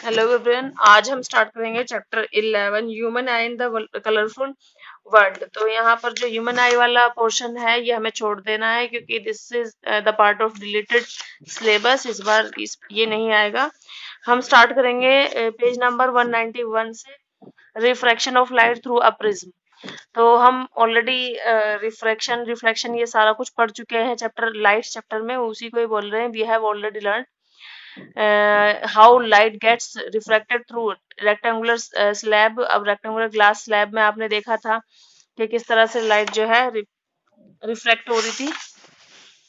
Hello everyone, आज हम start करेंगे chapter 11 human I in the colourful world. तो यहाँ पर जो ह्यूमन आई वाला पोर्शन है ये हमें छोड़ देना है क्योंकि this is the part of related syllabus. इस बार ये नहीं आएगा। हम स्टार्ट करेंगे पेज नंबर 191 से, refraction of light through a prism. तो हम ऑलरेडी रिफ्रैक्शन रिफ्लेक्शन ये सारा कुछ पढ़ चुके हैं चैप्टर लाइट चैप्टर में, उसी को ही बोल रहे हैं। We have already learn how light gets refracted through rectangular slab. अब रेक्टेंगुलर ग्लास स्लैब में आपने देखा था कि किस तरह से लाइट जो है रिफ्लेक्ट हो रही थी।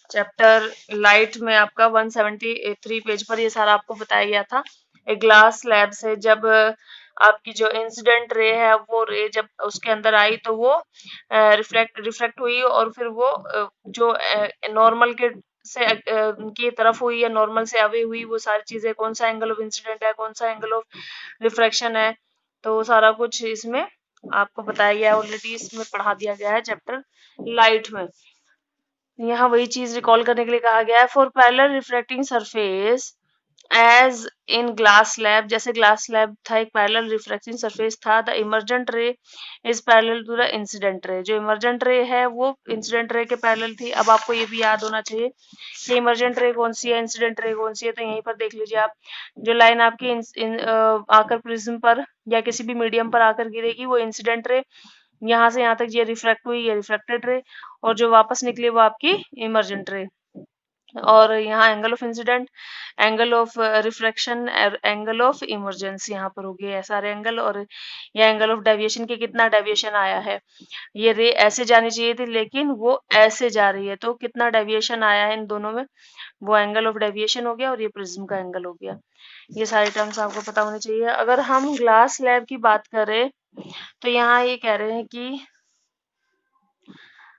चैप्टर लाइट में आपका 173 पेज पर ये सारा आपको बताया गया था। एक ग्लास स्लैब से जब आपकी जो इंसिडेंट रे है वो रे जब उसके अंदर आई तो वो रिफ्लेक्ट हुई और फिर वो जो नॉर्मल के से की तरफ हुई या नॉर्मल से अवे हुई, वो सारी चीजें, कौन सा एंगल ऑफ इंसिडेंट है, कौन सा एंगल ऑफ रिफ्रैक्शन है, तो सारा कुछ इसमें आपको बताया गया है। ऑलरेडी इसमें पढ़ा दिया गया है चैप्टर लाइट में। यहाँ वही चीज रिकॉल करने के लिए कहा गया है। For parallel refracting surface as in glass slab, जैसे ग्लास स्लैब था एक पैरेलल रिफ्रैक्टिंग सरफेस था। The emergent ray is parallel to the incident ray. जो इमर्जेंट रे है वो इंसिडेंट रे के पैरेलल थी। अब आपको ये भी याद होना चाहिए कि इमर्जेंट रे कौन सी है, इंसिडेंट रे कौन सी है। तो यहीं पर देख लीजिए आप, जो लाइन आपकी आकर प्रिज्म पर या किसी भी मीडियम पर आकर गिरेगी वो इंसिडेंट रे, यहाँ से यहाँ तक ये रिफ्रैक्ट हुई, ये रिफ्लेक्टेड रे, और जो वापस निकली वो आपकी इमर्जेंट रे। और यहाँ angle of incident, angle of refraction, angle of emergence यहाँ पर हो गए सारे एंगल। और ये एंगल ऑफ डेविएशन के कितना डेविएशन आया है, ये रे ऐसे जानी चाहिए थी लेकिन वो ऐसे जा रही है, तो कितना डेविएशन आया है इन दोनों में, वो एंगल ऑफ डेविएशन हो गया और ये प्रिज्म का एंगल हो गया। ये सारे टर्म्स आपको पता होने चाहिए। अगर हम ग्लास स्लैब की बात करें तो यहाँ ये कह रहे हैं कि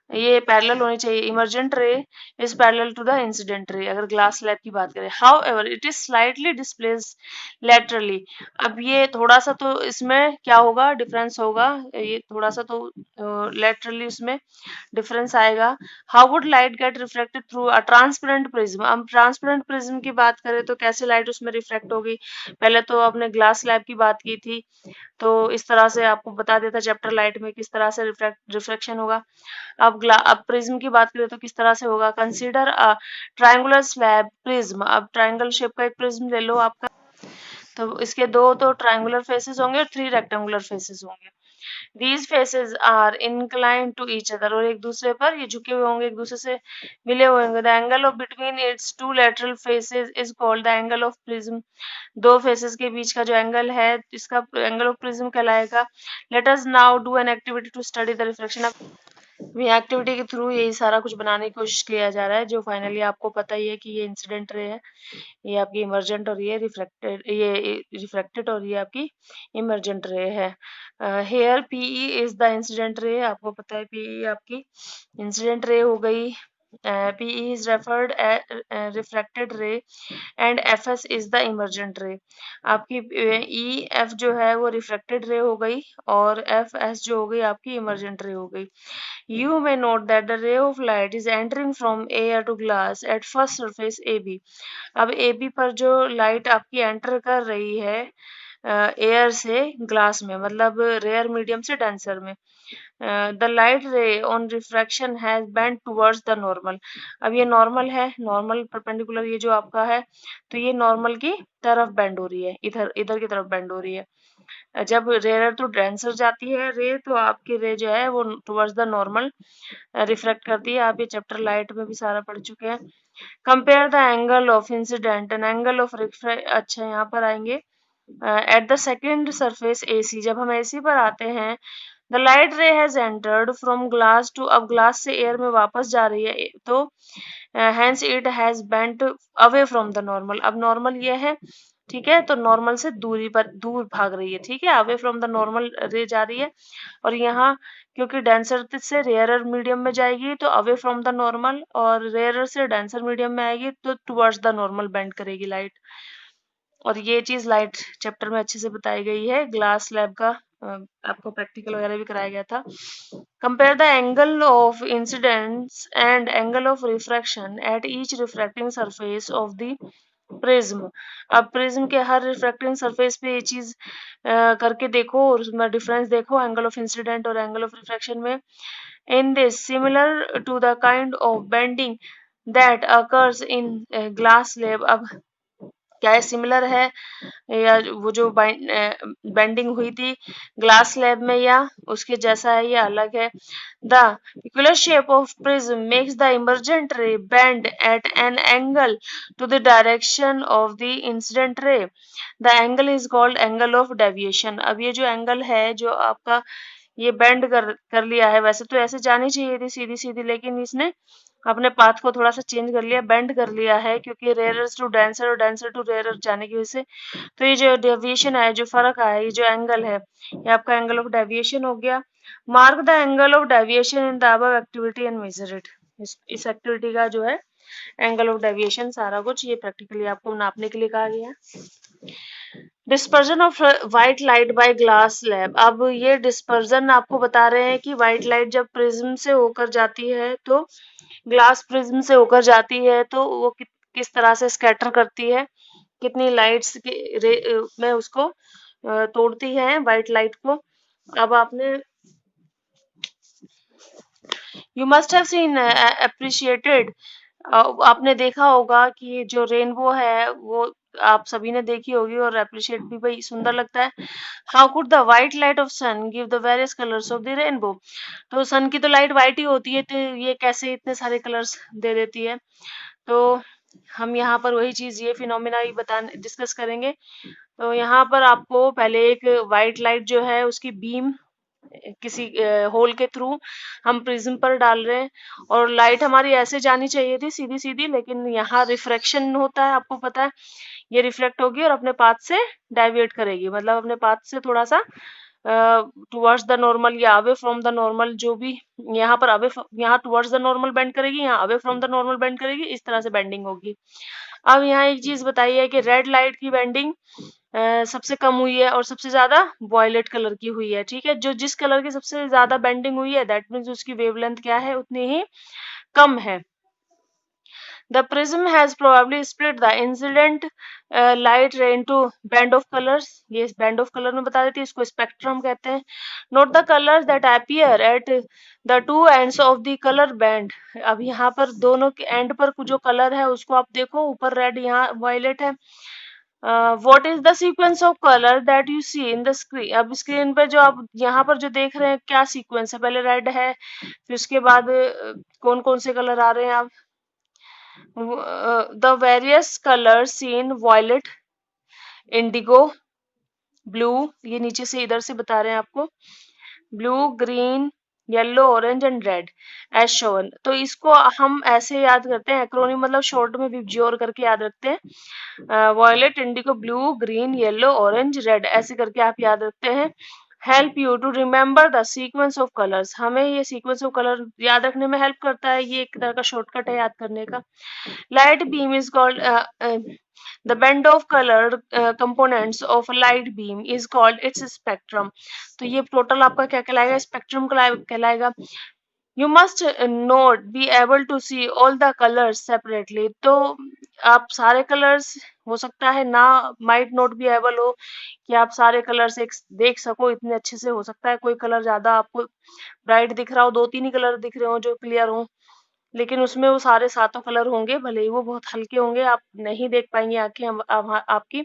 ये पैरेलल होनी चाहिए, emergent ray is parallel to the incident ray अगर ग्लास स्लैब की बात करें। However it is slightly displace laterally. अब ये थोड़ा सा तो इसमें क्या होगा, डिफरेंस होगा, ये थोड़ा सा तो लेटरली उसमें डिफरेंस आएगा। How would light gate reflected through a transparent prism. अब ट्रांसपेरेंट प्रिज्म की बात करें तो कैसे लाइट उसमें रिफ्लेक्ट होगी। पहले तो आपने ग्लास स्लैब की बात की थी, तो इस तरह से आपको बता देता चैप्टर लाइट में किस तरह से रिफ्लेक्शन होगा। अब प्रिज्म की बात करें तो किस तरह से होगा। Consider a triangular slab prism. अब ट्रायंगल शेप का एक प्रिज्म ले लो आपका, तो इसके दो तो ट्रायंगुलर फेसेस होंगे और 3 रेक्टेंगुलर फेसेस होंगे। These faces are inclined to each other, और एक दूसरे पर ये झुके हुए होंगे, एक दूसरे से मिले हुए होंगे। The angle of between its two lateral faces is called the angle of prism. दो फेसेस के बीच का जो एंगल है इसका एंगल ऑफ प्रिज्म कहलाएगा। Let us now do an activity to study the reflection of। ये एक्टिविटी के through यही सारा कुछ बनाने की कोशिश किया जा रहा है, जो फाइनली आपको पता ही है कि ये इंसिडेंट रे है, ये आपकी इमर्जेंट, और ये रिफ्लेक्टेड और ये आपकी इमर्जेंट रे है। Here PE is the incident ray, आपको पता है पीई आपकी इंसिडेंट रे हो गई। PE is referred refracted ray and FS is the emergent ray। आपकी EF जो है वो रिफ्रैक्टेड रे हो गई और FS जो हो गई आपकी इमर्जेंट रे हो गई। You may note that the ray of light is entering from air to glass at first surface AB। अब AB पर जो लाइट आपकी एंटर कर रही है एयर से ग्लास में, मतलब रेयर मीडियम से डेंसर में। द लाइट रे on refraction has bent towards the normal. अब ये नॉर्मल है, नॉर्मल परपेंडिकुलर ये जो आपका है, तो ये नॉर्मल की तरफ बेंड हो रही है, इधर इधर की तरफ बेंड हो रही है। जब रेयर टू डेंसर जाती है रे तो आपकी रे जो है वो टुवर्ड्स द नॉर्मल रिफ्लेक्ट करती है। आप ये चैप्टर लाइट में भी सारा पढ़ चुके हैं। Compare the angle of incident and angle of refract. अच्छा, यहाँ पर आएंगे at the second surface AC। जब हम AC पर आते हैं, the light ray has entered from glass to, अब ग्लास से एयर में वापस जा रही है, तो hence it has bent away from the normal. अब नॉर्मल ये है, ठीक है, तो नॉर्मल से दूरी पर दूर भाग रही है, ठीक है, अवे फ्रॉम द नॉर्मल रे जा रही है। और यहाँ क्योंकि डेंसर से रेयरर मीडियम में जाएगी तो अवे फ्रॉम द नॉर्मल, और रेयरर से डेंसर मीडियम में आएगी तो टुवर्ड्स द नॉर्मल बेंड करेगी लाइट। और ये चीज लाइट चैप्टर में अच्छे से बताई गई है। ग्लास स्लैब का आपको प्रैक्टिकल वगैरह भी कराया गया था। Compare the angle of incidence and angle of refraction at each refracting surface of the prism. अब प्रिज्म के हर रिफ्रैक्टिंग सरफेस पे ये चीज करके देखो और उसमें डिफरेंस देखो एंगल ऑफ इंसिडेंट और एंगल ऑफ रिफ्रैक्शन में। In this similar to the kind of bending that occurs in glass slab. अब क्या है, सिमिलर है या वो जो बेंडिंग हुई थी ग्लास स्लैब में या उसके जैसा है या अलग है। The peculiar shape of prism makes the emergent ray bend at an angle to the direction of the incident ray. The angle is called angle of deviation. अब ये जो एंगल है जो आपका ये बेंड कर लिया है, वैसे तो ऐसे जानी चाहिए थी सीधी सीधी, लेकिन इसने अपने पाथ को थोड़ा सा चेंज कर लिया, बेंड कर लिया है, क्योंकि रेयर टू डेंसर और डेंसर टू रेयर जाने की वजह से। तो ये जो डेविएशन है, जो फर्क आया, ये जो एंगल है, ये आपका एंगल ऑफ डेविएशन हो गया। Mark the angle of deviation in the above activity and measure it. इस एक्टिविटी का जो है एंगल ऑफ डेविएशन सारा कुछ ये प्रैक्टिकली आपको नापने के लिए कहा गया है। Dispersion of white light by glass slab. अब ये डिस्पर्जन आपको बता रहे हैं कि व्हाइट लाइट जब प्रिज्म से होकर जाती है तो ग्लास प्रिज्म से होकर जाती है तो वो किस तरह से स्कैटर करती है, कितनी लाइट्स में उसको तोड़ती है व्हाइट लाइट को। अब आपने you must have seen appreciated, आपने देखा होगा कि जो रेनबो है वो आप सभी ने देखी होगी और अप्रिशिएट भी भाई सुंदर लगता है। How could the white light of sun give the various colours of the rainbow. तो सन की तो लाइट व्हाइट ही होती है, तो ये कैसे इतने सारे कलर्स दे देती है। तो हम यहाँ पर वही चीज ये फिनोमिना ही बताने डिस्कस करेंगे। तो यहाँ पर आपको पहले एक व्हाइट लाइट जो है उसकी बीम किसी होल के थ्रू हम प्रिज्म पर डाल रहे हैं और लाइट हमारी ऐसे जानी चाहिए थी सीधी सीधी, लेकिन यहाँ रिफ्रैक्शन होता है, आपको पता है, ये रिफ्लेक्ट होगी और अपने पाथ से डाइवर्ट करेगी, मतलब अपने पाथ से थोड़ा सा टुवर्ड्स द नॉर्मल या अवे फ्रॉम द नॉर्मल, जो भी यहाँ पर अवे, यहाँ टुवर्ड्स द नॉर्मल बेंड करेगी, यहाँ away from the normal bend करेगी, इस तरह से बेंडिंग होगी। अब यहाँ एक चीज बताई है कि रेड लाइट की बेंडिंग सबसे कम हुई है और सबसे ज्यादा वॉयलेट कलर की हुई है। ठीक है, जो जिस कलर की सबसे ज्यादा बेंडिंग हुई है दैट मीन्स उसकी वेवलेंथ क्या है, उतनी ही कम है। The prism has probably split the incident light ray into band of colors. ये band of color में बता देती है, इसको spectrum कहते हैं। Note the colors that appear at the two ends of the color band. अब यहाँ पर दोनों के एंड पर जो कलर है उसको आप देखो, ऊपर रेड यहाँ वायलेट है। What is the sequence of color that you see in the screen? अब स्क्रीन पे जो आप यहाँ पर जो देख रहे हैं क्या सीक्वेंस है, पहले रेड है, फिर उसके बाद कौन कौन से कलर आ रहे हैं आप, the various colors seen violet, indigo, blue, ये नीचे से इधर से बता रहे हैं आपको, blue, green, yellow, orange and red as shown. तो इसको हम ऐसे याद करते हैं, एक्रोनिम मतलब शॉर्ट में भी जोर करके याद रखते हैं। Violet, indigo, blue, green, yellow, orange, red, ऐसे करके आप याद रखते हैं। Help you to remember the sequence of colours, हमें ये सीक्वेंस ऑफ कलर याद रखने में हेल्प करता है, ये एक तरह का शॉर्टकट है याद करने का। Light beam is called the band of color components of a light beam is called its spectrum. तो ये टोटल आपका क्या कहलाएगा, स्पेक्ट्रम कहलाएगा। You must not be able to see all the colors separately. तो आप सारे कलर्स हो सकता है ना, might not be able हो कि आप सारे कलर्स एक देख सको इतने अच्छे से, हो सकता है कोई कलर ज्यादा आपको ब्राइट दिख रहा हो, दो तीन ही कलर दिख रहे हो जो क्लियर हो, लेकिन उसमें वो सारे सातों कलर होंगे, भले ही वो बहुत हल्के होंगे, आप नहीं देख पाएंगे आंखें आपकी।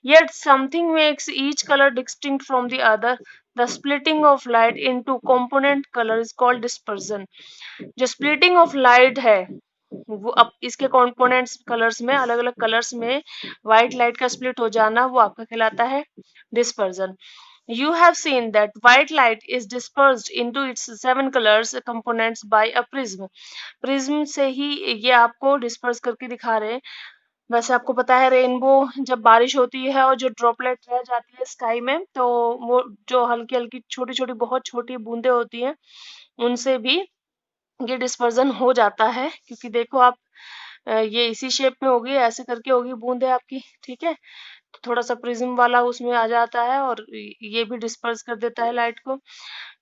Yet something makes each color distinct from the other. The splitting of light into component color is called dispersion. जो splitting of light है वो अब इसके कंपोनेंट्स कलर्स में, अलग अलग कलर्स में व्हाइट लाइट का स्प्लिट हो जाना, वो आपका कहलाता है dispersion. You have seen that white light is dispersed into its 7 colors components by a prism. Prism से ही ये आपको डिस्पर्स करके दिखा रहे हैं। वैसे आपको पता है रेनबो जब बारिश होती है और जो ड्रॉपलेट रह जाती है स्काई में, तो वो जो हल्की हल्की छोटी छोटी बहुत छोटी बूंदे होती हैं उनसे भी ये डिस्पर्जन हो जाता है, क्योंकि देखो आप ये इसी शेप में होगी, ऐसे करके होगी बूंदे आपकी। ठीक है, तो थोड़ा सा प्रिज्म वाला उसमें आ जाता है और ये भी डिस्पर्स कर देता है लाइट को।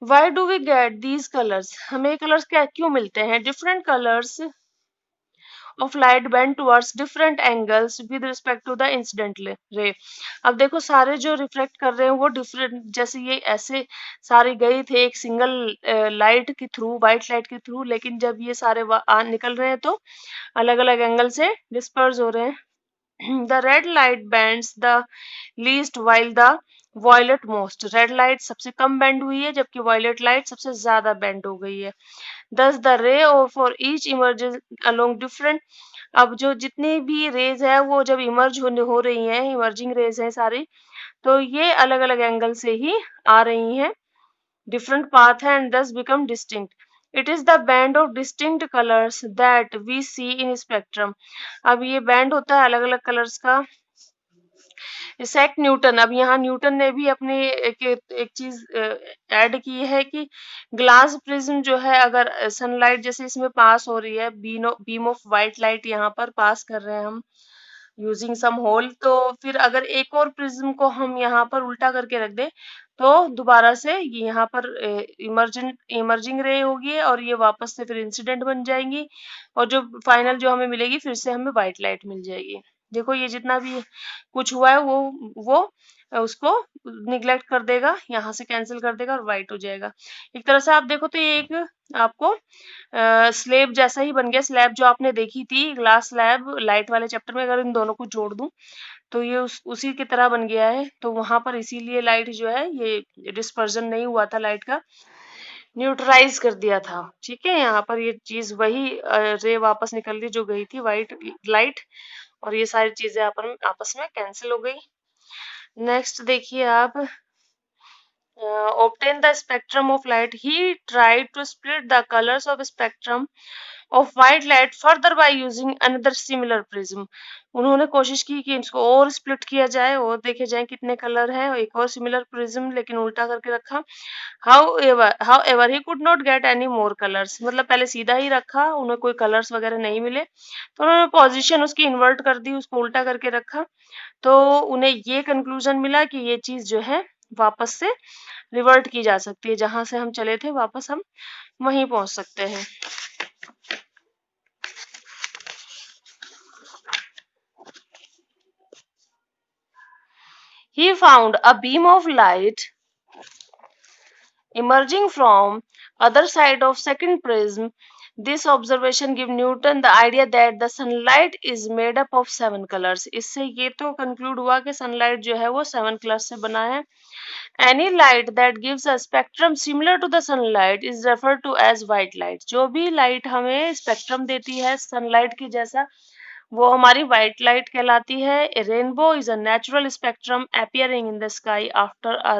Why do we get these colours, हमें कलर्स क्या क्यों मिलते हैं, different colours of light bend towards different angles with respect to the incident ray. अब देखो सारे जो रिफ्लेक्ट कर रहे हैं वो डिफरेंट, जैसे ये ऐसे सारे गए थे एक सिंगल लाइट के थ्रू, व्हाइट लाइट के थ्रू, लेकिन जब ये सारे निकल रहे हैं तो अलग अलग एंगल से डिस्पर्स हो रहे हैं. The red light bends the least while the violet most. Red light सबसे कम बेंड हुई है जबकि वायलेट लाइट सबसे ज्यादा बेंड हो गई है. Thus the ray for each emerges along different. अब जो जितनी भी रेज है वो जब इमर्ज हो रही हैं, इमर्जिंग रेज हैं सारी, तो ये अलग अलग एंगल से ही आ रही हैं, different path है and thus become distinct. It is the band of distinct colors that we see in spectrum. अब ये बैंड होता है अलग अलग कलर्स का. इसैक न्यूटन, अब यहाँ न्यूटन ने भी अपनी एक चीज ऐड की है कि ग्लास प्रिज्म जो है, अगर सनलाइट जैसे इसमें पास हो रही है, बीम ऑफ व्हाइट लाइट यहाँ पर पास कर रहे हैं हम यूजिंग सम होल, तो फिर अगर एक और प्रिज्म को हम यहाँ पर उल्टा करके रख दें तो दोबारा से ये यहाँ पर इमर्जिंग रे होगी और ये वापस से फिर इंसिडेंट बन जाएंगी, और जो फाइनल जो हमें मिलेगी फिर से हमें व्हाइट लाइट मिल जाएगी. देखो ये जितना भी कुछ हुआ है वो उसको निग्लेक्ट कर देगा, यहाँ से कैंसिल कर देगा और व्हाइट हो जाएगा. एक तरह से आप देखो तो ये एक आपको स्लेब जैसा ही बन गया. स्लैब जो आपने देखी थी ग्लास स्लैब लाइट वाले चैप्टर में, अगर इन दोनों को जोड़ दूं तो ये उसी की तरह बन गया है. तो वहां पर इसीलिए लाइट जो है ये डिस्पर्जन नहीं हुआ था लाइट का, न्यूट्रलाइज कर दिया था. ठीक है, यहाँ पर ये चीज वही रे वापस निकल रही जो गई थी व्हाइट लाइट, और ये सारी चीजें आपस में कैंसिल हो गई. नेक्स्ट देखिए आप, obtain the spectrum of light. He tried to split the colors of spectrum of white light further by using another similar prism. उन्होंने कोशिश की कि इसको और स्प्लिट किया जाए और देखे जाए कितने कलर हैं, एक और सिमिलर प्रिज्म लेकिन उल्टा करके रखा. however he could not get any more colors. मतलब पहले सीधा ही रखा, उन्हें कोई कलर्स वगैरह नहीं मिले, तो उन्होंने पोजीशन उसकी इन्वर्ट कर दी, उसको उल्टा करके रखा, तो उन्हें ये कंक्लूजन मिला कि ये चीज जो है वापस से रिवर्ट की जा सकती है, जहां से हम चले थे वापस हम वहीं पहुंच सकते हैं. He found a beam of light emerging from other side of second prism. This observation give Newton the idea that the sunlight is made up of 7 colors. इससे ये तो कंक्लूड हुआ कि सनलाइट जो है वो 7 कलर से बना है. Any light that gives a spectrum similar to the sunlight is referred to as white light. जो भी लाइट हमें स्पेक्ट्रम देती है सनलाइट की जैसा, वो हमारी व्हाइट लाइट कहलाती है. Rainbow is a natural spectrum appearing in the sky after a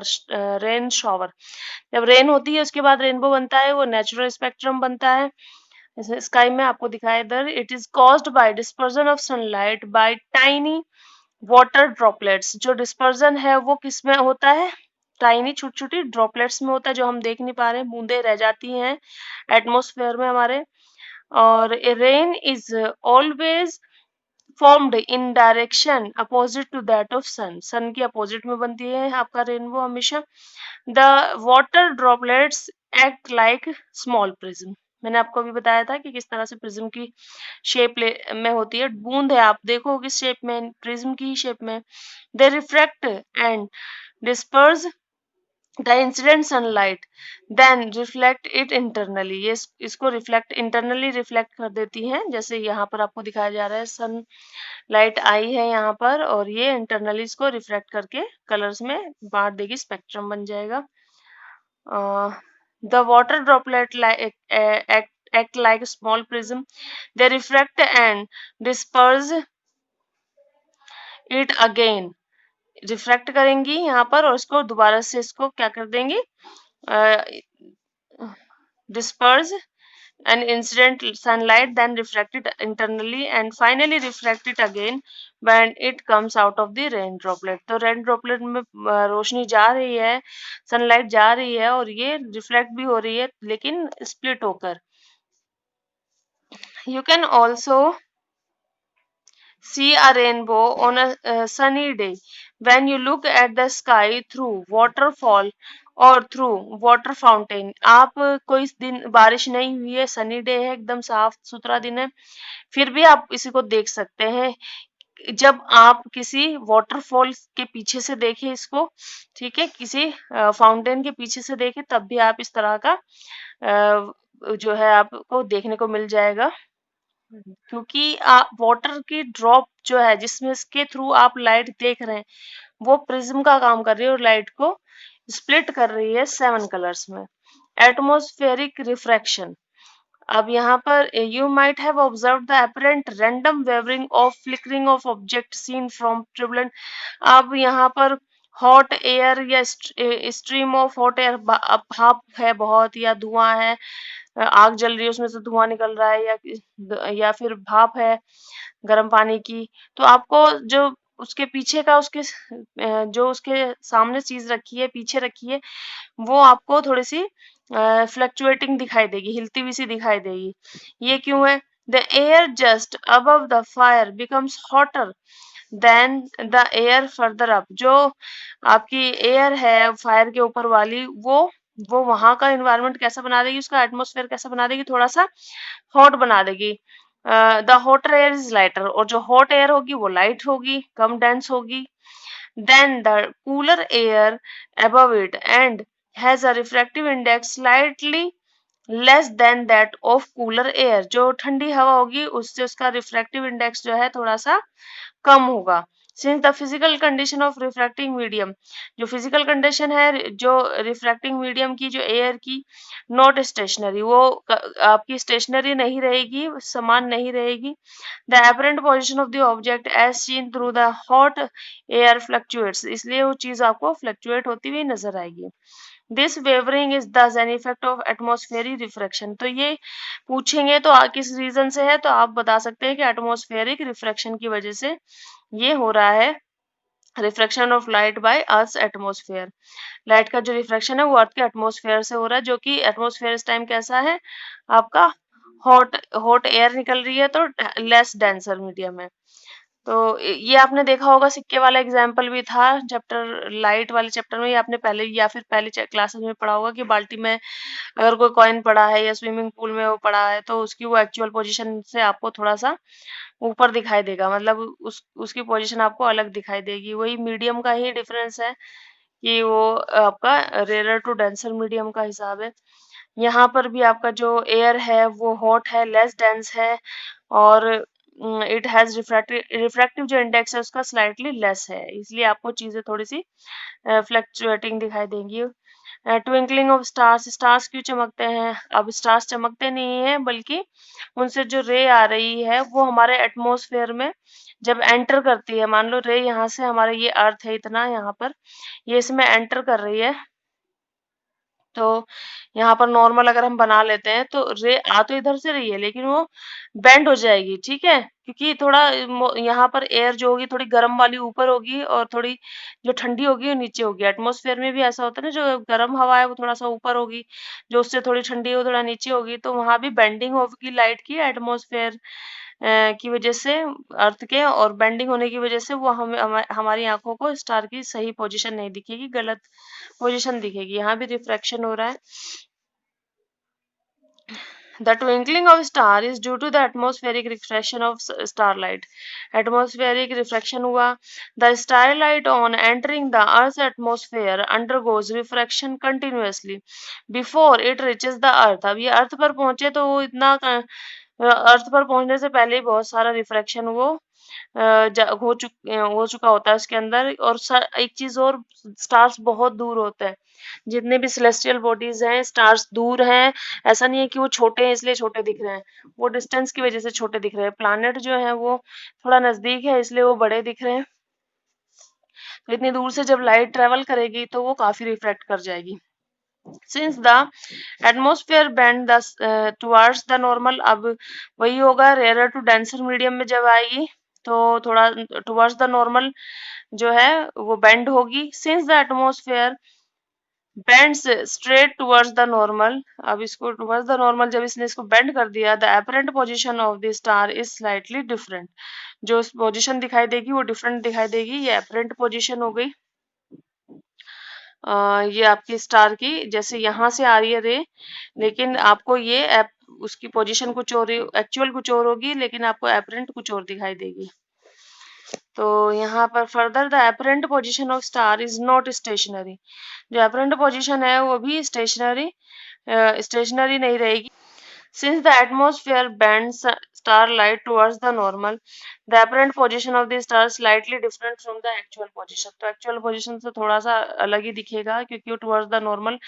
rain shower. जब रेन होती है उसके बाद रेनबो बनता है, वो नेचुरल स्पेक्ट्रम बनता है स्काई में. आपको दिखाई इधर, it is caused by dispersion of sunlight bye tiny water droplets. जो डिस्पर्जन है वो किस में होता है, टाइनी छोटी छोटी ड्रॉपलेट्स में होता है, जो हम देख नहीं पा रहे हैं, बूंदे रह जाती हैं एटमोस्फेयर में हमारे. और rain is always formed in direction opposite to that of sun. Sun की अपोजिट में बनती है आपका रेनबो हमेशा. The water droplets act like small prism. मैंने आपको अभी बताया था कि किस तरह से प्रिज्म की शेप में होती है. बूंद है, आप देखो किस शेप में, प्रिज्म की शेप में. They refract and disperse the incident sunlight then reflect it internally. ये इसको रिफ्लेक्ट इंटरनली रिफ्लेक्ट कर देती हैं, जैसे यहाँ पर आपको दिखाया जा रहा है सन लाइट आई है यहाँ पर, और ये इंटरनली इसको रिफ्लेक्ट करके कलर्स में बांट देगी, स्पेक्ट्रम बन जाएगा. The water droplet act like a small prism. They refract and disperse it again. Refract करेंगी यहाँ पर और इसको दोबारा से इसको क्या कर देंगी, disperse an incident sunlight, then refract it internally and finally refract it again when it comes out of the rain droplet. तो रेन ड्रॉपलेट में रोशनी जा रही है, सनलाइट जा रही है और ये रिफ्लेक्ट भी हो रही है लेकिन स्प्लिट होकर. You can also See a rainbow on a sunny day. When you look at the sky through waterfall और थ्रू वाटर फाउंटेन, आप कोई दिन बारिश नहीं हुई है, सनी डे है, एकदम साफ सुथरा दिन है, फिर भी आप इसी को देख सकते हैं। जब आप किसी वाटरफॉल के पीछे से देखें इसको, ठीक है, किसी फाउंटेन के पीछे से देखें, तब भी आप इस तरह का जो है आपको देखने को मिल जाएगा। क्योंकि वाटर की ड्रॉप जो है जिसमें इसके थ्रू आप लाइट देख रहे हैं, वो प्रिज्म का काम कर रही है और लाइट को स्प्लिट कर रही है 7 कलर्स में। एटमॉस्फेरिक रिफ्रैक्शन, अब यहाँ पर you might have observe the apparent random wavering of flickering of object seen from turbulent. अब यहाँ पर हॉट एयर या स्ट्रीम ऑफ हॉट एयर, भाप है बहुत या धुआं है, आग जल रही है उसमें से धुआं निकल रहा है, या फिर भाप है गर्म पानी की, तो आपको जो उसके पीछे का उसके जो उसके सामने चीज रखी है, पीछे रखी है, वो आपको थोड़ी सी फ्लक्चुएटिंग दिखाई देगी, हिलती हुई सी दिखाई देगी। ये क्यों है? The air just above the fire becomes hotter then the air further up. जो आपकी एयर है फायर के ऊपर वाली, वो वहां का इन्वायरमेंट कैसा बना देगी, उसका एटमोसफेयर कैसा बना देगी, थोड़ा सा हॉट बना देगी। The hotter air is lighter, और जो हॉट एयर होगी वो लाइट होगी, कम डेंस होगी than the cooler air above it and has a refractive index slightly less than that of cooler air। जो ठंडी हवा होगी उससे उसका रिफ्रैक्टिव इंडेक्स जो है थोड़ा सा कम होगा। Since the physical condition of refracting medium, जो फिजिकल कंडीशन है जो रिफ्रैक्टिंग मीडियम की, जो एयर की, नॉट स्टेशनरी, वो आपकी स्टेशनरी नहीं रहेगी, समान नहीं रहेगी। The apparent position of the object as seen through the hot air fluctuates, इसलिए वो चीज आपको फ्लक्चुएट होती हुई नजर आएगी। This wavering is thus an effect of atmospheric refraction। तो ये पूछेंगे तो किस रीजन से है, तो आप बता सकते हैं कि एटमॉस्फेरिक रिफ्रैक्शन की वजह से ये हो रहा है, refraction of light bye earth atmosphere. Light का जो रिफ्रैक्शन है वो अर्थ के एटमॉस्फेयर से हो रहा है, जो कि एटमॉस्फेयर इस टाइम कैसा है आपका, हॉट हॉट एयर निकल रही है, तो लेस डेंसर मीडियम है। तो ये आपने देखा होगा, सिक्के वाला एग्जाम्पल भी था चैप्टर लाइट वाले चैप्टर में, ये आपने पहले या फिर पहले क्लासेस में पढ़ा होगा कि बाल्टी में अगर कोई कॉइन पड़ा है या स्विमिंग पूल में वो पड़ा है, तो उसकी वो एक्चुअल पोजीशन से आपको थोड़ा सा ऊपर दिखाई देगा, मतलब उसकी पोजीशन आपको अलग दिखाई देगी। वही मीडियम का ही डिफरेंस है कि वो आपका रेयर टू डेंसर मीडियम का हिसाब है। यहाँ पर भी आपका जो एयर है वो हॉट है, लेस डेंस है, और इट हैज रिफ्रैक्टिव जो इंडेक्स है उसका स्लाइटली लेस है, इसलिए आपको चीजें थोड़ी सी फ्लक्चुएटिंग दिखाई देंगी। ट्विंकलिंग ऑफ स्टार्स, स्टार्स क्यों चमकते हैं? अब स्टार्स चमकते नहीं है, बल्कि उनसे जो रे आ रही है वो हमारे एटमॉस्फेयर में जब एंटर करती है, मान लो रे यहाँ से, हमारे ये अर्थ है इतना यहाँ पर, ये इसमें एंटर कर रही है, तो यहाँ पर नॉर्मल अगर हम बना लेते हैं तो रे आ तो इधर से रही है, लेकिन वो बेंड हो जाएगी, ठीक है, क्योंकि थोड़ा यहाँ पर एयर जो होगी थोड़ी गर्म वाली ऊपर होगी और थोड़ी जो ठंडी होगी वो नीचे होगी। एटमॉस्फेयर में भी ऐसा होता है ना, जो गर्म हवा है वो थोड़ा सा ऊपर होगी, जो उससे थोड़ी ठंडी हो थोड़ा नीचे होगी, तो वहां भी बेंडिंग होगी लाइट की एटमॉस्फेयर की वजह से, अर्थ के, और बेंडिंग होने की वजह से वो हमारी आंखों को स्टार की सही पोजीशन नहीं दिखेगी, गलत पोजीशन दिखेगी। यहाँ भी रिफ्रैक्शन हो रहा है। The twinkling of star is due to the atmospheric refraction of starlight। Atmospheric refraction हुआ। The starlight on entering the Earth's atmosphere undergoes refraction continuously before it reaches the Earth। अब ये अर्थ पर पहुंचे तो वो इतना अर्थ पर पहुंचने से पहले ही बहुत सारा रिफ्रैक्शन वो हो चुका होता है उसके अंदर। और एक चीज और, स्टार्स बहुत दूर होते हैं, जितने भी सेलेस्टियल बॉडीज हैं स्टार्स दूर हैं, ऐसा नहीं है कि वो छोटे हैं इसलिए छोटे दिख रहे हैं, वो डिस्टेंस की वजह से छोटे दिख रहे हैं। प्लैनेट जो है वो थोड़ा नजदीक है इसलिए वो बड़े दिख रहे हैं, तो इतनी दूर से जब लाइट ट्रेवल करेगी तो वो काफी रिफ्लेक्ट कर जाएगी। Since the atmosphere bend towards the normal, अब वही होगा, रेयर टू डेंसर मीडियम में जब आएगी तो थोड़ा टुवर्ड्स द नॉर्मल जो है वो बेंड होगी। Since the atmosphere bends straight towards the normal. अब इसको टुवर्ड्स द नॉर्मल जब इसने इसको बेंड कर दिया, the apparent position of the star is slightly different. जो पोजीशन दिखाई देगी वो डिफरेंट दिखाई देगी, ये अपरेंट पोजीशन हो गई। ये आपकी स्टार की जैसे यहाँ से आ रही है रे, लेकिन आपको ये उसकी पोजीशन कुछ और, एक्चुअल कुछ और होगी, लेकिन आपको अपरेंट कुछ और दिखाई देगी। तो यहाँ पर further the apparent position of star is not stationary. जो अपरेंट पोजीशन है वो भी स्टेशनरी नहीं रहेगी। Since the atmosphere bends starlight towards the normal, the apparent position of the star is slightly different from the actual position. तो actual position से थोड़ा सा अलग ही दिखेगा, क्योंकि वो towards the normal,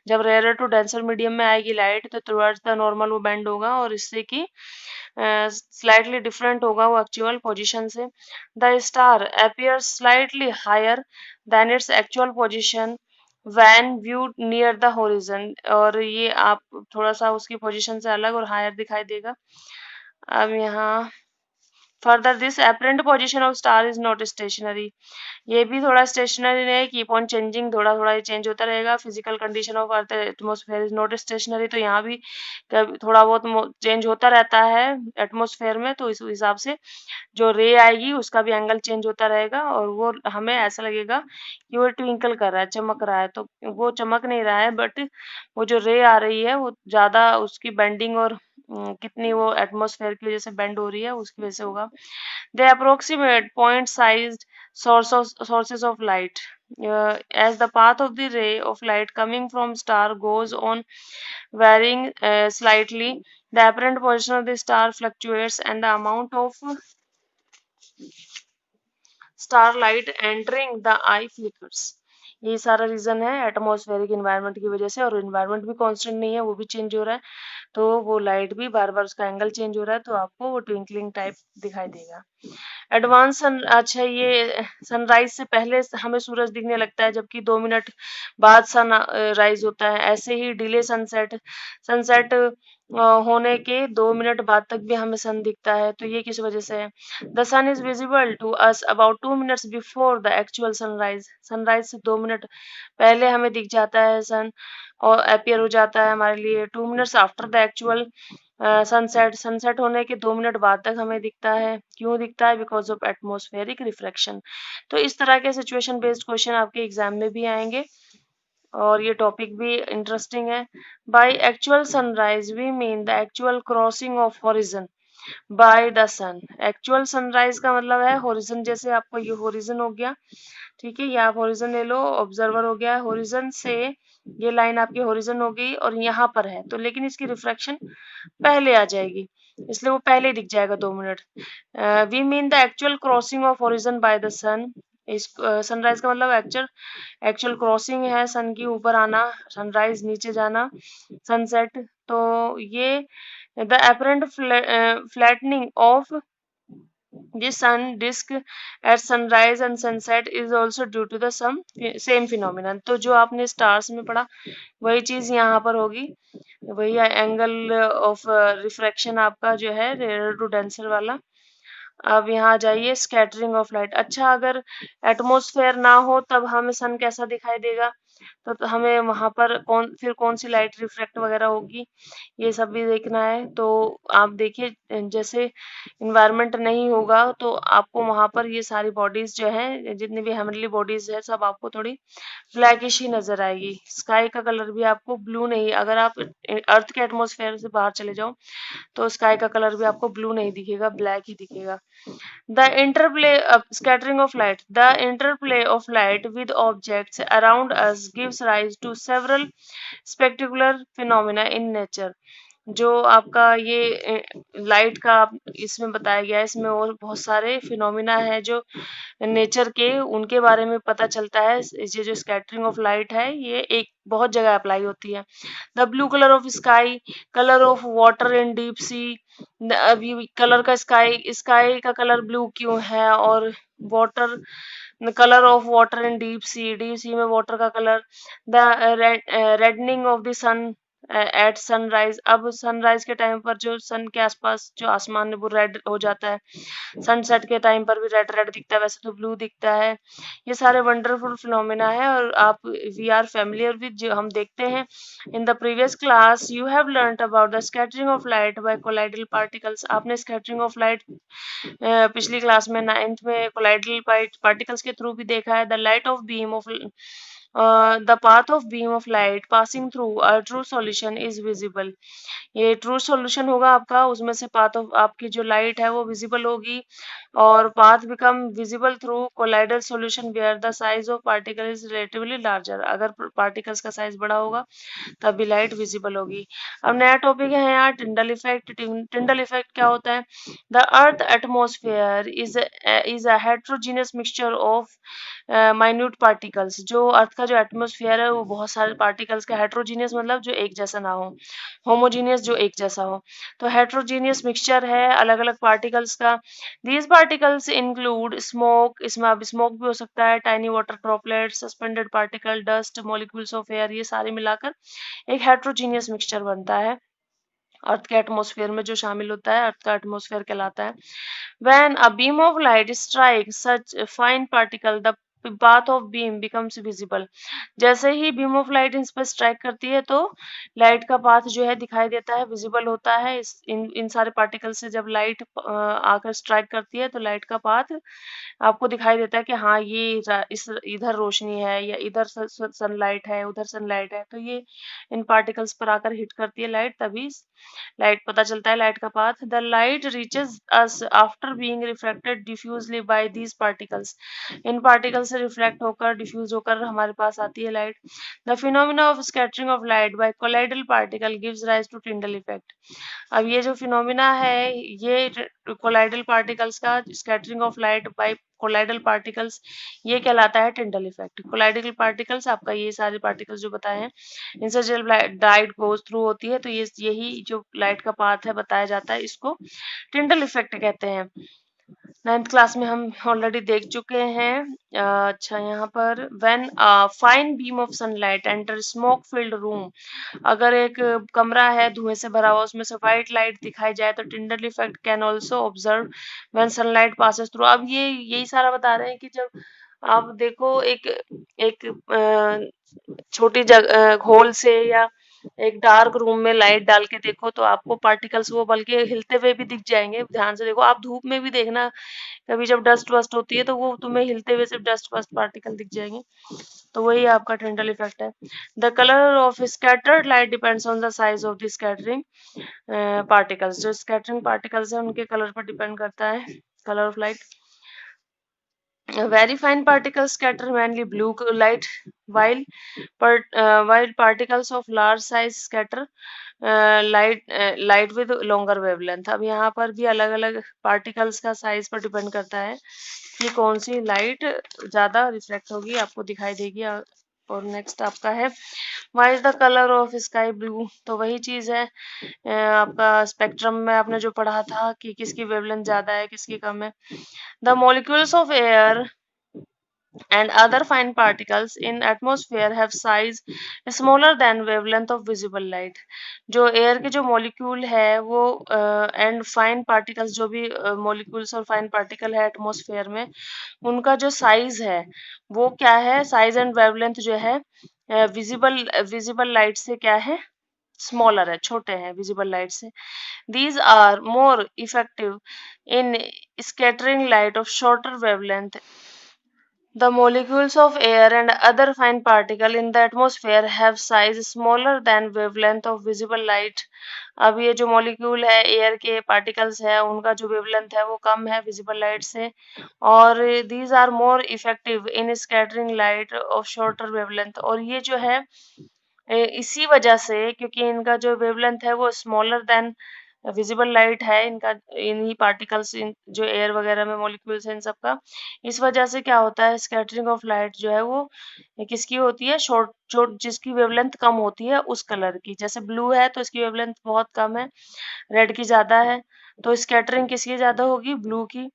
जब rarer to denser medium में आएगी लाइट तो towards the normal वो bend होगा, और इससे कि slightly different होगा वो actual position से। The star appears slightly higher than its actual position when viewed near the horizon, और ये आप थोड़ा सा उसकी पोजीशन से अलग और हायर दिखाई देगा। अब यहाँ further this apparent position of star is not stationary. ये भी थोड़ा स्टेशनरी नहीं, कीप ऑन चेंजिंग, थोड़ा थोड़ा ये चेंज होता रहेगा। Physical condition of earth atmosphere is not stationary, तो यहाँ भी थोड़ा बहुत चेंज होता रहता है एटमोसफेयर में, तो इस हिसाब से जो रे आएगी उसका भी एंगल चेंज होता रहेगा, और वो हमें ऐसा लगेगा कि वो ट्विंकल कर रहा है, चमक रहा है। तो वो चमक नहीं रहा है, बट वो जो रे आ रही है वो ज्यादा उसकी बेंडिंग और कितनी वो एटमॉस्फेयर की वजह से बेंड हो रही है उसकी वजह से होगा। They approximate point sized sources of light. As the path of the ray of light coming from star goes on varying slightly, the apparent position of the star fluctuates and the amount of starlight entering the eye flickers. ये सारा reason है atmospheric environment की वजह से, और environment भी constant नहीं है, वो भी चेंज हो रहा है, तो वो लाइट भी बार बार उसका एंगल चेंज हो रहा है, तो आपको वो ट्विंकलिंग टाइप दिखाई देगा। एडवांस सन, अच्छा ये सनराइज से पहले हमें सूरज दिखने लगता है, जबकि 2 मिनट बाद सन राइज होता है। ऐसे ही डिले सनसेट, सनसेट होने के 2 मिनट बाद तक भी हमें सन दिखता है, तो ये किस वजह से है। The sun is visible to us about 2 minutes before the actual sunrise. Sunrise से 2 मिनट पहले हमें दिख जाता है सन, और अपियर हो जाता है हमारे लिए 2 minutes after the actual sunset. Sunset होने के 2 मिनट बाद तक हमें दिखता है। क्यों दिखता है? Because of atmospheric refraction. तो इस तरह के सिचुएशन बेस्ड क्वेश्चन आपके एग्जाम में भी आएंगे, और ये टॉपिक भी इंटरेस्टिंग है। By actual sunrise we mean the actual crossing of horizon by the sun. Actual sunrise का मतलब है होरिजन, जैसे आपको ये होरिजन हो गया, ठीक है, ये आप होरिजन ले लो, ऑब्जर्वर हो गया, होरिजन से ये लाइन आपकी होरिजन हो गई और यहाँ पर है, तो लेकिन इसकी रिफ्रैक्शन पहले आ जाएगी, इसलिए वो पहले दिख जाएगा 2 minute. We mean the actual crossing of horizon by the sun. इस सनराइज का मतलब एक्चुअल एक्चुअल क्रॉसिंग है, सन की ऊपर आना, सनराइज नीचे जाना, सनसेट। तो ये the apparent flattening of the sun disk at sunrise and sunset is also due to the same phenomenon। तो जो आपने स्टार्स में पढ़ा वही चीज यहाँ पर होगी, वही एंगल ऑफ रिफ्रैक्शन आपका जो है रेयर टू डेंसर वाला। अब यहाँ आ जाइए स्कैटरिंग ऑफ लाइट। अच्छा, अगर एटमॉस्फेयर ना हो तब हमें सन कैसा दिखाई देगा, तो हमें वहां पर कौन सी लाइट रिफ्लेक्ट वगैरह होगी, ये सब भी देखना है। तो आप देखिए जैसे इन्वायरमेंट नहीं होगा तो आपको वहां पर ये सारी बॉडीज जो है, जितनी भी हेवनली बॉडीज है, सब आपको थोड़ी ब्लैकिश ही नजर आएगी। स्काई का कलर भी आपको ब्लू नहीं, अगर आप अर्थ के एटमॉस्फेयर से बाहर चले जाओ तो स्काई का कलर भी आपको ब्लू नहीं दिखेगा, ब्लैक ही दिखेगा। The interplay of scattering of light. The interplay of light with objects around us gives rise to several spectacular phenomena in nature. जो आपका ये लाइट का इसमें बताया गया है, इसमें और बहुत सारे फिनोमिना है जो नेचर के, उनके बारे में पता चलता है। ये जो स्कैटरिंग ऑफ लाइट है ये एक बहुत जगह अप्लाई होती है। The blue colour of sky, colour of water in deep sea. अभी कलर का स्काई, स्काई का कलर ब्लू क्यों है, और water, colour of water in deep sea, deep sea में वाटर का colour. The reddening of the sun, at sunrise. अब sunrise के टाइम पर जो सन के आसपास जो आसमान है वो रेड हो जाता है, सनसेट के टाइम पर भी रेड रेड दिखता है, वैसे तो ब्लू दिखता है। ये सारे वंडरफुल फिनोमेना है और आप वी आर फेमिलियर विद, जो हम देखते हैं। In the previous class you have learned about the scattering of light by colloidal particles. आपने स्कैटरिंग ऑफ लाइट पिछली क्लास में 9th में कोलाइडल पार्टिकल्स के थ्रू भी देखा है। The light of beam of the path of beam of light passing through a true solution is visible। ये true solution होगा आपका, उसमें से पाथ ऑफ आपकी जो लाइट है वो विजिबल होगी और path become visible through colloidal solution where the size of particle is relatively larger. अगर पार्टिकल्स का साइज बड़ा होगा तभी लाइट विजिबल होगी। अब नया टॉपिक है यहाँ टिंडल इफेक्ट। टिंडल इफेक्ट क्या होता है? The earth atmosphere is a heterogeneous mixture of minute particles. जो अर्थ का जो एटमोसफियर है वो बहुत सारे पार्टिकल्स का, हेट्रोजीनियस मतलब जो एक जैसा ना हो, होमोजीनियस जो एक जैसा हो। तो हेट्रोजीनियस मिक्सचर है अलग अलग पार्टिकल्स का। दीज पार्टिकल्स इंक्लूड स्मोक, इसमें अब स्मोक भी हो सकता है, tiny water droplet, suspended particle, dust, molecules of air, ये सारे मिलाकर एक हेट्रोजीनियस मिक्सचर बनता है। अर्थ के एटमॉस्फेयर में जो शामिल होता है अर्थ का एटमॉस्फेयर कहलाता है। When a beam of light strikes such a fine particle, the path of beam becomes visible। जैसे ही बीम ऑफ लाइट इन पर स्ट्राइक करती है तो लाइट का पाथ जो है दिखाई देता है, विजिबल होता है। इन सारे पार्टिकल से जब लाइट आकर स्ट्राइक करती है तो लाइट का पाथ आपको दिखाई देता है कि हाँ ये इस इधर रोशनी है या इधर सनलाइट है, उधर सनलाइट है। तो ये इन पार्टिकल्स पर आकर हिट करती है लाइट, तभी लाइट पता चलता है लाइट का path. The light reaches us after being reflected diffusely by these particles. इन पार्टिकल से रिफ्लेक्ट होकर डिफ्यूज होकर हमारे पास आती है light. The phenomena of scattering of light by colloidal particle gives rise to Tyndall effect. अब ये जो फिनोमिना है ये कोलाइडल पार्टिकल्स का, scattering of light by colloidal particles, ये कहलाता है टिंडल इफेक्ट। कोलाइडल पार्टिकल्स आपका ये सारे पार्टिकल्स जो बताए हैं इनसे जब लाइट गोज थ्रू होती है तो ये यही जो लाइट का पाथ है बताया जाता है, इसको टिंडल इफेक्ट कहते हैं। 9th क्लास में हम ऑलरेडी देख चुके हैं। अच्छा यहाँ पर when fine beam of sunlight enter smoke field room. अगर एक कमरा है धुएं से भरा हुआ, उसमें से व्हाइट लाइट दिखाई जाए तो Tyndall effect can also observe when sunlight passes through. अब ये यही सारा बता रहे हैं कि जब आप देखो एक एक छोटी जगह होल से या एक डार्क रूम में लाइट डाल के देखो तो आपको पार्टिकल्स वो बल्कि हिलते हुए भी दिख जाएंगे। ध्यान से देखो, आप धूप में भी देखना कभी जब डस्ट वस्ट होती है तो वो तुम्हें हिलते हुए सिर्फ डस्ट वस्ट पार्टिकल दिख जाएंगे। तो वही आपका टिंडल इफेक्ट है। The colour of scattered light depends on the size of the scattering particles. जो स्कैटरिंग पार्टिकल्स है उनके कलर पर डिपेंड करता है colour of light. Very fine particles scatter mainly blue light, while while particles of large size scatter light with longer wavelength। अब यहाँ पर भी अलग अलग पार्टिकल्स का साइज पर डिपेंड करता है कि कौन सी लाइट ज्यादा रिफ्लेक्ट होगी, आपको दिखाई देगी। और नेक्स्ट आपका है why is the colour of sky blue. तो वही चीज है आपका स्पेक्ट्रम में आपने जो पढ़ा था कि किसकी वेवलेंथ ज्यादा है किसकी कम है। The molecules of air and other fine particles in atmosphere have size smaller than wavelength of visible light। जो एयर के जो मॉलिक्यूल है वो एंड फाइन पार्टिकल्स, जो भी मॉलिक्यूल्स और फाइन पार्टिकल है एटमॉस्फेयर में, उनका जो साइज है वो क्या है, साइज एंड वेवलेंथ जो है विजिबल लाइट से क्या है, स्मॉलर है, छोटे हैं विजिबल लाइट से। These are more effective in scattering light of shorter wavelength। The molecules of air and other fine particles in the atmosphere have size smaller than wavelength of visible light। अब ये जो molecule है air के particles है उनका जो wavelength है वो कम है विजिबल लाइट से, और these are more effective in scattering light of shorter wavelength। और ये जो है इसी वजह से, क्योंकि इनका जो वेवलेंथ है वो स्मॉलर देन विजिबल लाइट है, इनका इन्हीं पार्टिकल्स जो एयर वगैरह में मॉलिक्यूल्स हैं इन सब का, इस वजह से क्या होता है स्कैटरिंग ऑफ लाइट जो है वो किसकी होती है, शॉर्ट शॉर्ट, जिसकी वेवलेंथ कम होती है उस कलर की। जैसे ब्लू है तो इसकी वेवलेंथ बहुत कम है, रेड की ज्यादा है, तो स्कैटरिंग किसकी ज्यादा होगी? ब्लू की।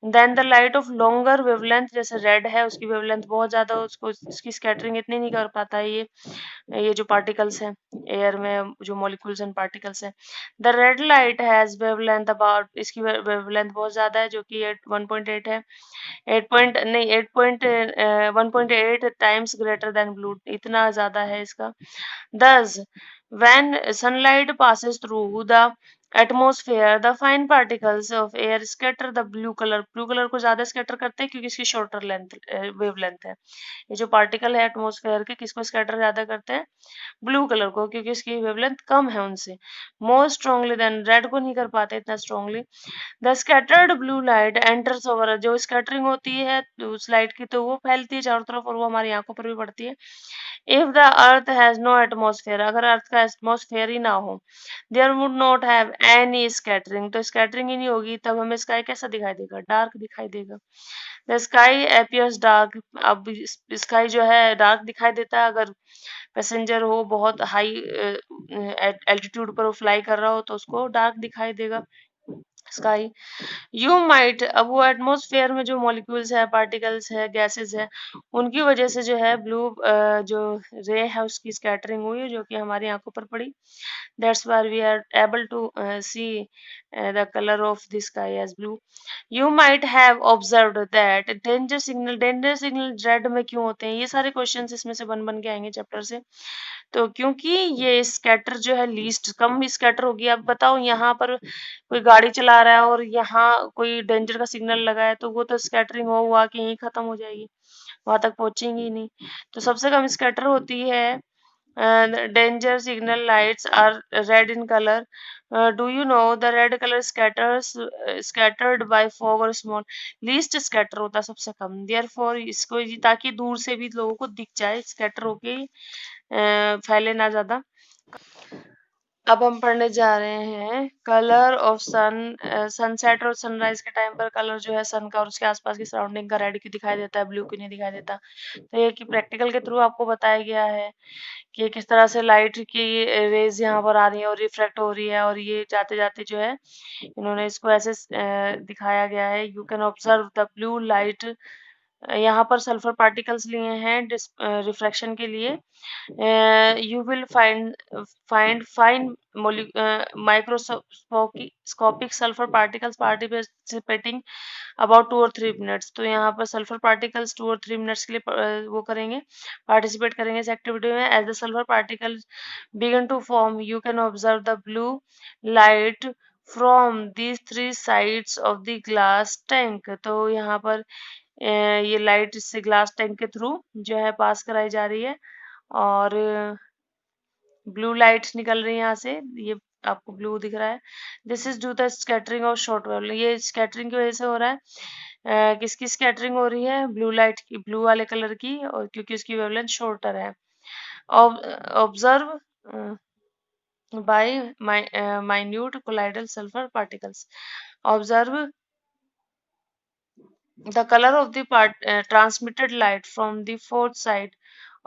Then the light of longer wavelength, जैसे रेड है उसकी वेवलेंथ बहुत ज्यादा, उसको इसकी स्कैटरिंग इतनी नहीं कर पाता है ये जो पार्टिकल्स हैं एयर में, जो मॉलिक्यूल्स एंड पार्टिकल्स हैं। The red light has wavelength about, इसकी वेवलेंथ बहुत ज्यादा है, जो कि 1.8 है, 8 पॉइंट नहीं 1.8 टाइम्स ग्रेटर देन ब्लू, इतना ज्यादा है इसका। Thus, when sunlight passes through the atmosphere, the fine particles of air scatter the blue color. Blue color को ज्यादा scatter करते हैं क्योंकि इसकी shorter length wavelength है। ये जो particle है atmosphere के, किसको scatter ज्यादा करते हैं? ब्लू कलर को, क्योंकि इसकी वेवलेंथ कम है उनसे। मोर स्ट्रांगली देन, रेड को नहीं कर पाते इतना strongly. The scattered blue light enters over, जो स्कैटरिंग होती है उस लाइट की तो वो फैलती है चारों तरफ और वो हमारी आंखों पर भी पड़ती है। If the earth has no atmosphere, अगर अर्थ का एटमोस्फेयर ही ना हो, there would not have any scattering, तो स्कैटरिंग ही नहीं होगी, तब हमें स्काई कैसा दिखाई देगा? डार्क दिखाई देगा। द स्काई एपियर्स डार्क, अब स्काई जो है डार्क दिखाई देता है अगर पैसेंजर हो, बहुत हाई एल्टीट्यूड पर वो फ्लाई कर रहा हो तो उसको डार्क दिखाई देगा स्काई। यू माइट, अब वो एटमॉस्फेयर में जो मॉलिक्यूल्स है, पार्टिकल्स है, गैसेस है, उनकी वजह से जो है ब्लू जो रे है उसकी स्कैटरिंग हुई, जो कि हमारी आंखों पर पड़ी। That's why we are able to see the colour of the sky as blue. You might have observed that danger signal red में क्यों होते हैं? ये सारे क्वेश्चंस इसमें से बन बन के आएंगे चैप्टर से। तो क्योंकि ये स्कैटर जो है लीस्ट कम स्कैटर होगी। अब बताओ यहाँ पर कोई गाड़ी चला रहा है और यहाँ कोई डेंजर का सिग्नल लगा है, तो वो तो स्कैटरिंग हो के यहीं खत्म हो जाएगी, वहां तक पहुंचेंगी ही नहीं। तो सबसे कम स्कैटर होती है। Danger signal lights are red in colour. Do you know the red colour scattered by fog और स्मॉल, लीस्ट स्कैटर होता है सबसे कम, देयरफॉर इसको, ताकि दूर से भी लोगों को दिख जाए, स्कैटर होके फैले ना ज्यादा। अब हम पढ़ने जा रहे हैं कलर ऑफ सन। सनसेट और सनराइज के टाइम पर कलर जो है सन का और उसके आसपास की सराउंडिंग का रेड क्यों दिखाई देता है, ब्लू क्यों नहीं दिखाई देता। तो ये कि प्रैक्टिकल के थ्रू आपको बताया गया है कि किस तरह से लाइट की रेज यहाँ पर आ रही है और रिफ्रैक्ट हो रही है, और ये जाते जाते जो है इन्होंने इसको ऐसे दिखाया गया है। You can observe the blue light, यहाँ पर सल्फर पार्टिकल्स लिए हैं रिफ्रैक्शन के लिए। you will find fine microscopic sulfur particles participating about 2 or 3 minutes। तो यहाँ पर सल्फर पार्टिकल्स 2 और 3 मिनट्स के लिए वो करेंगे, पार्टिसिपेट करेंगे इस एक्टिविटी में। As the sulphur particles begin to form, you can observe the blue light from these 3 sides of the glass tank। तो यहाँ पर ये लाइट इससे ग्लास टैंक के थ्रू जो है पास कराई जा रही है, और ब्लू लाइट निकल रही है यहाँ से, ये आपको ब्लू दिख रहा है। This is due the scattering of short wave, ये स्कैटरिंग की वजह से हो रहा है। किसकी स्कैटरिंग हो रही है? ब्लू लाइट की, ब्लू वाले कलर की, और क्योंकि उसकी वेवलेंथ शॉर्टर है। Observe by minute colloidal sulfur particles। Observe the color of the transmitted light from the fourth side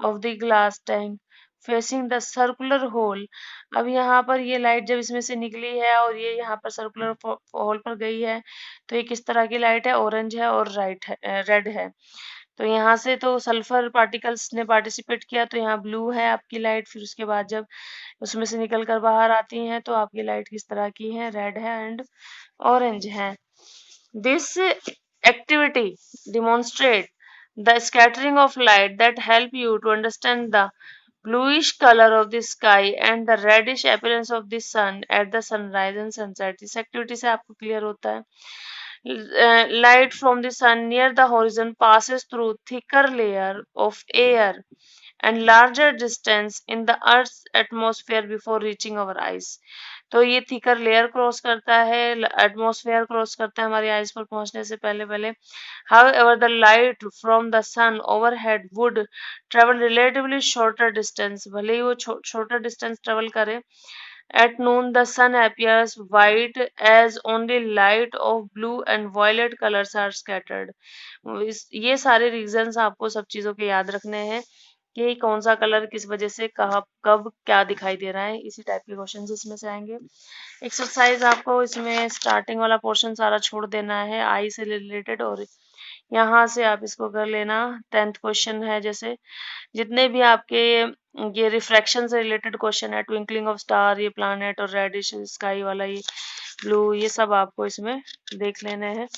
of the glass tank facing the circular hole। अब यहाँ पर ये लाइट जब इसमें से निकली है और ये यहाँ पर सर्कुलर होल पर गई है, तो ये किस तरह की लाइट है? ऑरेंज है और रेड है। तो यहाँ से तो सल्फर पार्टिकल्स ने पार्टिसिपेट किया, तो यहाँ ब्लू है आपकी लाइट। फिर उसके बाद जब उसमें से निकल कर बाहर आती हैं तो आपकी लाइट किस तरह की है? रेड है एंड ऑरेंज है। This activity demonstrate the scattering of light that help you to understand the bluish color of the sky and the reddish appearance of the sun at the sunrise and sunset। इस activity से आपको clear होता है। Light from the sun near the horizon passes through thicker layer of air and larger distance in the earth's atmosphere before reaching our eyes। तो ये thicker layer cross करता है, atmosphere cross करता है हमारी आइज पर पहुंचने से पहले पहले। However, the light from the sun overhead would travel relatively shorter distance, भले ही वो shorter distance travel करे। At noon, the sun appears white as only light of blue and violet colors are scattered। ये सारे reasons आपको सब चीजों के याद रखने हैं कि कौन सा कलर किस वजह से कहाँ कब क्या दिखाई दे रहा है, इसी टाइप के क्वेश्चन इसमें से आएंगे। एक्सरसाइज आपको इसमें स्टार्टिंग वाला पोर्शन सारा छोड़ देना है आई से रिलेटेड, और यहाँ से आप इसको कर लेना। 10th क्वेश्चन है, जैसे जितने भी आपके ये रिफ्रैक्शन से रिलेटेड क्वेश्चन है, ट्विंकलिंग ऑफ स्टार, ये प्लैनेट और रेडिश स्काई वाला, ये ब्लू, ये सब आपको इसमें देख लेने हैं।